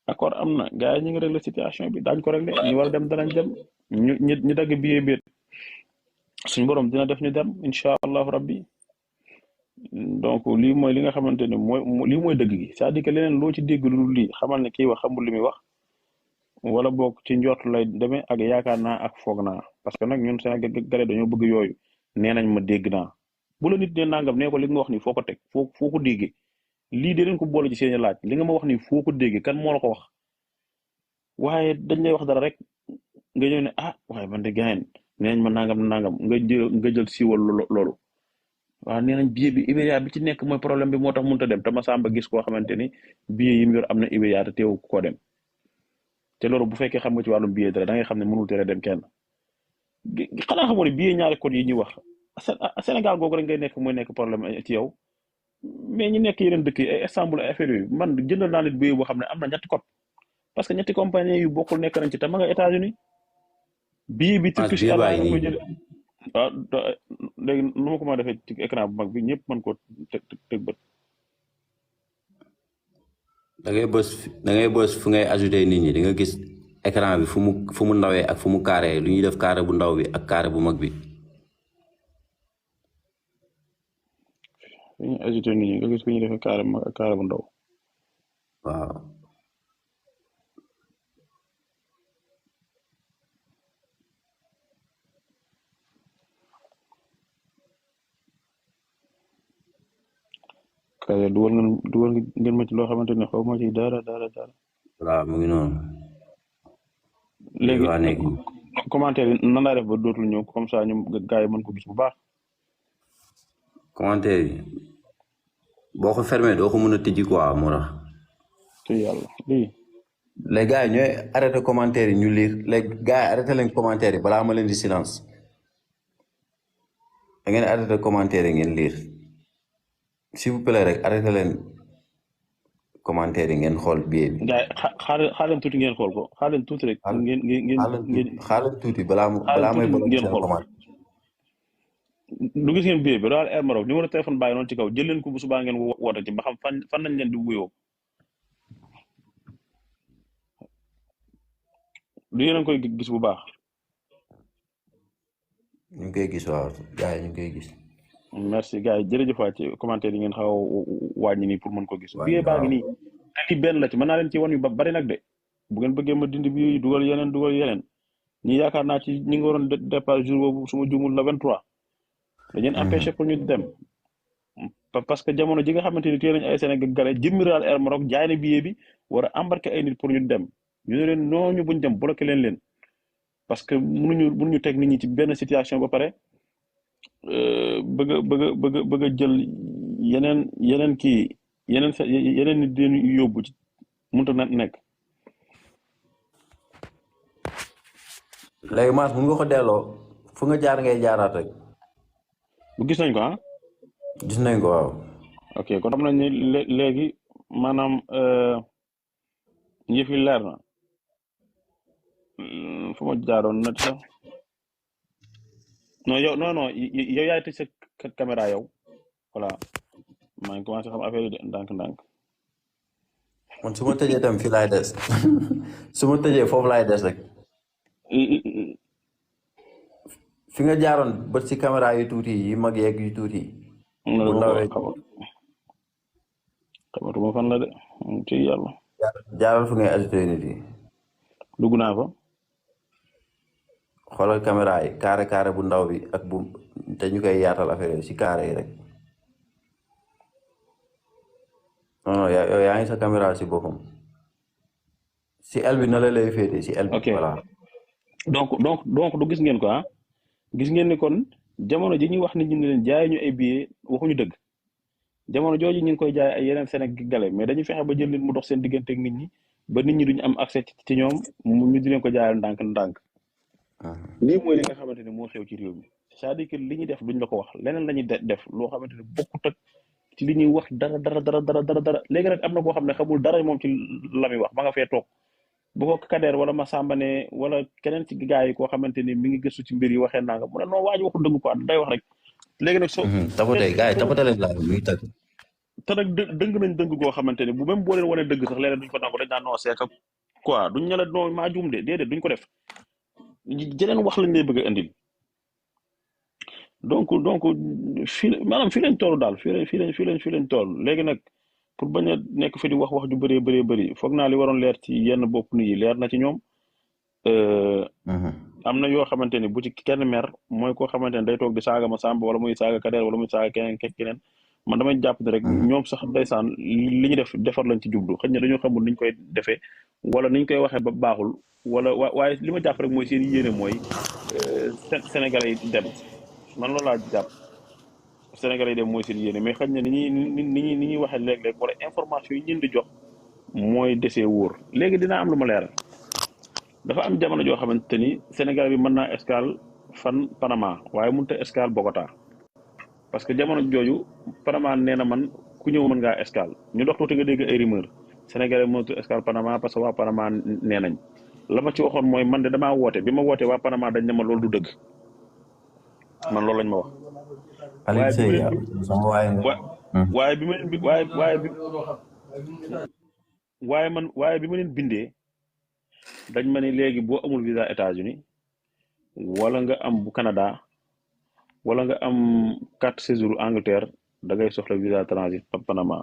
accord am na gars yi ñu ngi régler situation bi daañ ko régler ñu war a dem danañ dem ñu dagg billet bi suñu borom dina def ñu dem incha allahu rabbi donc lii mooy li nga xamante ne lii mooy dëgg gi c'est-à-dire que leneen loo ci dégg lu lii xamal ne kii wax xamul li muy wax wala boog ci njort lay demee ak yaakaar naa ak foog naa parce que nag ñun Sénégalais dañoo bëgg yooyu nee nañ ma dégg naa bu la nit ne nangam nee ko li nga wax ni foo ko teg foo ko déggee lii de leen ko boole ci seeni laaj li nga ma wax ni foo ko déggee kan moo la ko wax waaye dañ lay wax dara rek nga ñëw ne ah waaye man de gayen nee nañ ma nangam nangam nga jël siiwal loolu waaw nee nañ billet bi Iberia bi ci nekk mooy problème bi moo tax mënut a dem te ma sàmba gis koo xamante ni billet yi mu yor am na Iberia te teewu koo dem te loolu bu fekkee xam nga ci wàllum billet dara da ngay xam ne mënul tere dem kenn xanaa xamoo ne billet ñaari code yi ñuy wax Sénégal googu rek ngay nekk mooy nekk problème ci yow mais ñi nekk yeneen dëkk yi ay Istanbul ay affaire yooyu man jëndal naa nit billet boo xam ne am na ñetti code parce que ñetti compagnie yu bokkul nekk nañ ci te ma nga États-Unis billet bi Turkish Airlines nga koy jële waaw léegi nu ma ko mën a defee ci écran bu mag bi ñëpp mën koo teg bët da ngay bës fu ngay ajouté nit ñi di nga gis écran bi fu mu ndawee ak fu mu carré lu ñuy def carré bu ndaw bi ak carré bu mag bi. fu ñuy ajouté nit ñi nga gis fu ñuy defee carré bu mag ak carré bu ndaw. waaw. kay dugal ngeen ma ci loo xamante ne xaw ma ci dara. waaw mu ngi noonu. léegi commentaire yi nan laa def ba dootul ñëw comme ça ñu gars yi mën ko gis bu baax. commentaire yi boo ko fermé doo ko mën a tijji quoi moo tax. te yàlla lii. les gars yi ñooy arrêté commentaire yi ñu lire les gars yi arrêté leen commentaire yi balaa ma leen di silence da ngeen arrêté commentaire yi ngeen lire. s'il vous plaît rek arrêté leen commentaire yi ngeen xool billet bi. gars yi xaar leen tuuti ngeen xool ko xaar leen tuuti rek. xaar leen tuuti balaa may boole ngeen xool ko. du gis ngeen billet bi Royal Air Maroc numéro téléphone bàyyi noonu ci kaw jël leen ko bu subaa ngeen woote ci ba xam fan nañ leen di wuyoo. du yéen a ngi koy gis bu baax. ñu ngi koy gis waaw gars yi ñu ngi koy gis. merci gars yi jërëjëf waay ci commentaire yi ngeen xaw a wàññi nii pour mën ko gis. billet baa ngi nii te lii benn la ci mën naa leen ci wan yu bari nag de bu ngeen bëggee ma dindi bi dugal yeneen ñi yaakaar naa ci ñi nga waroon départ jour boobu su ma juumul la 23. dañu empêché pour ñu dem parce que jamono ji nga xamante ni téye nañu ay Sénégalais jëmmi Royal Air Maroc jaay na billet bi war a embarqué ay nit pour ñu dem ñu ne leen nooñu buñ dem bloqué leen parce que mënuñu teg nit ñi ci benn situation ba pare bëgg a jël yeneen kii yeneen nit di yóbbu ci mënut a nekk. léegi Mass mun nga ko delloo fu nga jaar ngay jaaraat rek. bu gis nañ ko ah. gis nañ ko waaw. ok kon xam nañ ni léegi maanaam yëf yi leer na fu ma jaaroon na sax non yow yaay tëj sa caméra yow voilà maa ngi commencé xam affaire yi de ndànk-ndànk. man su ma tëjee tam fii laay des su ma tëjee foofu laay des rek. fi nga jaaroon ba ci caméra yu tuuti yi mag yeeg yu tuuti. bu ndawee xamatuma fan la de ci yàlla. jaaral fu ngay ajouté nit yi. dugg naa fa. xoolal caméra yi carré bu ndaw bi ak bu te ñu koy yaatal affaire yi si carré yi rek. non yow yaa ngi sa caméra si boppam. si el bi na la lay féete si el bi. ok voilà. donc du gis ngeen ko ah. gis ngeen ni kon jamono ji ñuy wax nit ñi ne leen jaay ñu ay billets waxuñu dëgg jamono jooju ñu ngi koy jaay ay yeneen Sénégalais mais dañuy fexe ba jël nit mu dox seen diggante ak nit ñi ba nit ñi duñu am accès ci ñoom ñu di leen ko jaayal ndànk. lii mooy li nga xamante ne moo xew ci réew mi c'est-à-dire que li ñuy def duñ la ko wax leneen la ñuy def loo xamante ne bokkut ak ci li ñuy wax dara léegi nag am na koo xam ne xamul dara moom ci la muy wax ba nga fee toog. bu ko Kader wala Massamba ne wala keneen ci gars yi koo xamante ni mi ngi gëstu ci mbir yi waxee naa nga mu ne non waa ji waxul dëgg quoi day wax rek. léegi nag soo. tapote gars yi tapote leen laaj muy tëgg. te nag dëng nañ dëgg goo xamante ne bu même boo leen wanee dëgg sax léeg-léeg duñ ko nangu dañ naan non c'est que quoi duñ ne la non maa juum de déedéet duñ ko def jeneen wax lañ lay bëgg a indil. donc maanaam fii lañ toll daal fii lañ toll léegi nag. pour bañ a nekk fi di wax ju bëree bëri foog naa li waroon leer ci yenn bopp nit yi leer na ci ñoom. am na yoo xamante ni bu ci kenn mer mooy koo xamante ni day toog di saaga ma sàmb wala muy saaga kadeer wala muy saaga keneen man damay jàpp ne rek ñoom sax ndeysaan li ñu def defar lañ ci jublu xëy na dañoo xamul niñ koy defee wala niñ koy waxee ba baaxul wala waaye li ma jàpp rek mooy seen yéene mooy Sénégalais yi dem man loolu laa jàpp Sénégalais yi dem mooy seen yéene mais xëy na ni ñuy waxee léeg-léeg wala information yi ñun di jox mooy desee wóor léegi dinaa am lu ma leeral dafa am jamono joo xamante ni Sénégal bi mën naa escale fan Panama waaye mënut a escale Bogota parce que jamono jooju Panama nee na man ku ñëw mën ngaa escale ñu dox tuuti nga dégg ay rumeur Sénégalais mënut a escale Panama parce que waa Panama nee nañ la ma ci waxoon mooy man de damaa woote bi ma wootee waa Panama dañ ne ma loolu du dëgg man loolu lañ ma wax. waaye bi ma leen waaye bi ma leen bindee dañ ma ne léegi boo amul visa États-Unis wala nga am bu Canada wala nga am carte séjour Angleterre da ngay soxla visa transit Panama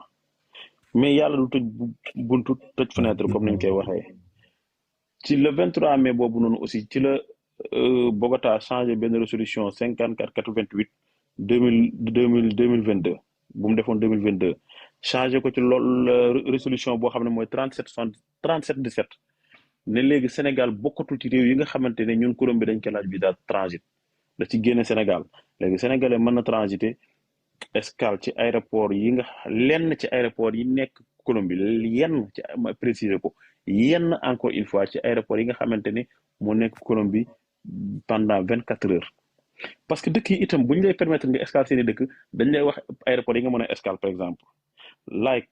mais yàlla du tëj buntu tëj fenêtre comme niñ koy waxee ci le 23 mai boobu noonu aussi ci la Bogota changé benn résolution 54/88 2022 bu mu defoon 2022 changé ko ci loolu résolution boo xam ne mooy 37/17 ne léegi Sénégal bokkatul ci réew yi nga xamante ne ñun Colombie dañ koy laaj visa transit da ci génne Sénégal léegi sénégalais mën na transiter escale ci aéroport yi nga lenn ci aéroport yi nekk Colombie yenn ci ma préciser ko yenn encore une fois ci aéroport yi nga xamante ne moo nekk Colombie pendant 24 heures parce que dëkk yi itam bu ñu lay permettre nga escale seeni dëkk dañ lay wax aéroport yi nga mën a escale par exemple like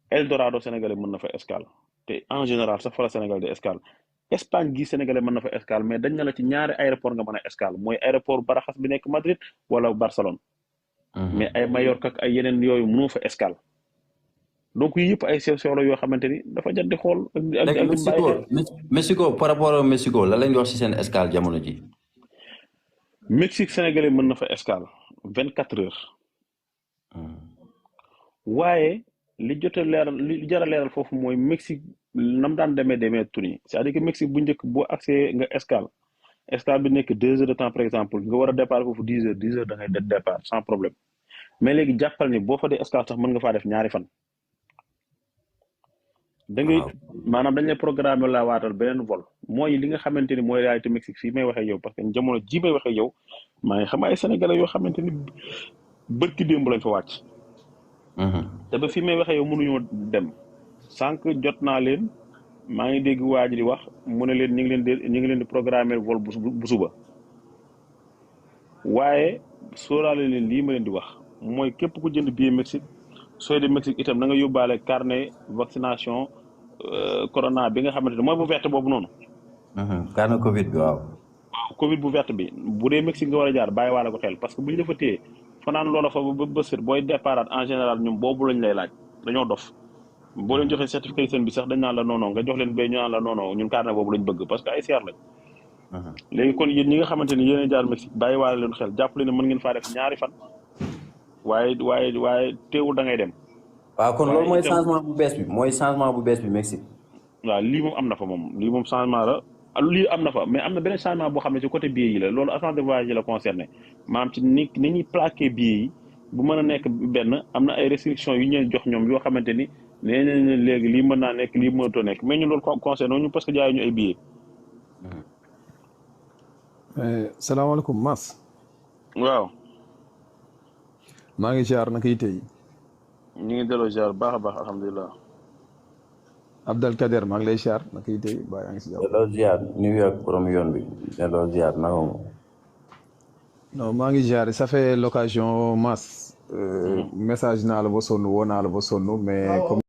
Eldorado sénégalais mën na fa escale te en général sax fa la Sénégal de escale Espagne gi sénégalais mën na fa escale mais dañ na la ci ñaari aéroport nga mën a escale mooy aéroport Barajas bi nekk Madrid wala Barcelone mais ay Mallorca ak ay yeneen yooyu mënoo fa escale donc yii yëpp ay sew la yoo xamante ni dafa jar di xool. Mexico par rapport ak Mexico la lañ wax ci seen escale jamono ji. Mexique sénégalais mën na fa escale 24 heures. waaye li jot a leeral li jar a leeral foofu mooy Mexique nam daan demee tuni c'est-à-dire que Mexique bu njëkk boo accès nga escale bi nekk 2 heures de temps par exemple nga war a départ foofu 10 heures da ngay départ sans problème mais léegi jàppal ni boo fa dee escale sax mën nga faa def ñaari fan. da ngay maanaam dañ lay programme la waatal beneen vol mooy li nga xamante ni mooy réalité Mexique fii may waxee yow parce que jamono ji may waxee yow maa ngi xam ay sénégalais yoo xamante ni bërki démb lañ fa wàcc. te ba fii may waxee yow mënuñoo dem sànq jot naa leen maa ngi dégg waa ji di wax mu ne leen ñu ngi leen di programmer vol bu suba waaye sóoraale leen lii ma leen di wax mooy képp ku jënd billet Mexique sooy de Mexique itam na nga yóbbaale carnet vaccination corona bi nga xamante ne mooy bu verte boobu noonu. carnet Covid bi waaw. Covid bu verte bi bu dee Mexique nga war a jaar bàyyi waale ko xel parce que bu ñu la fa téye fanaan loola fa ba bës booy départ en général ñoom boobu lañ lay laaj dañoo dof boo leen joxee certification bi sax dañ naan la non nga jox leen bay ñu naan la non ñun carnet boobu lañ bëgg parce que ay seer lañ. léegi kon yéen ñi nga xamante ni yéen a jaar Mexique bàyyi waale leen xel jàpp leen ne mën ngeen faa def ñaari fan. waaye teewul da ngay dem. waaw kon loolu mooy changement bu bees bi Mexique. waaw lii moom am na fa lii moom changement la lii am na fa mais am na beneen changement boo xam ne ci côté billet yi la loolu agence de voyage yi la concerné maanaam ci ni ñuy plaqué billet yi bu mën a nekk benn am na ay restrictions yu ñu jox ñoom yoo xamante ni nee nañ léegi lii mën naa nekk lii mënatoo nekk mais ñun loolu concerné ñu parce que jaay ñu ay billets. salaamaaleykum Mass. waaw. maa ngi ziar naka yitte yi. ñu ngi delloo ziar baax a baax alhamdulilah. Abdel Kader maa ngi lay ziar naka yitte yi baa yaa ngi si jàmm. delloo ziar New York borom yoon bi delloo ziar naka moom. non maa ngi ziar ça fait l'occasion Mass. message naa la ba sonn woo naa la ba sonn mais comme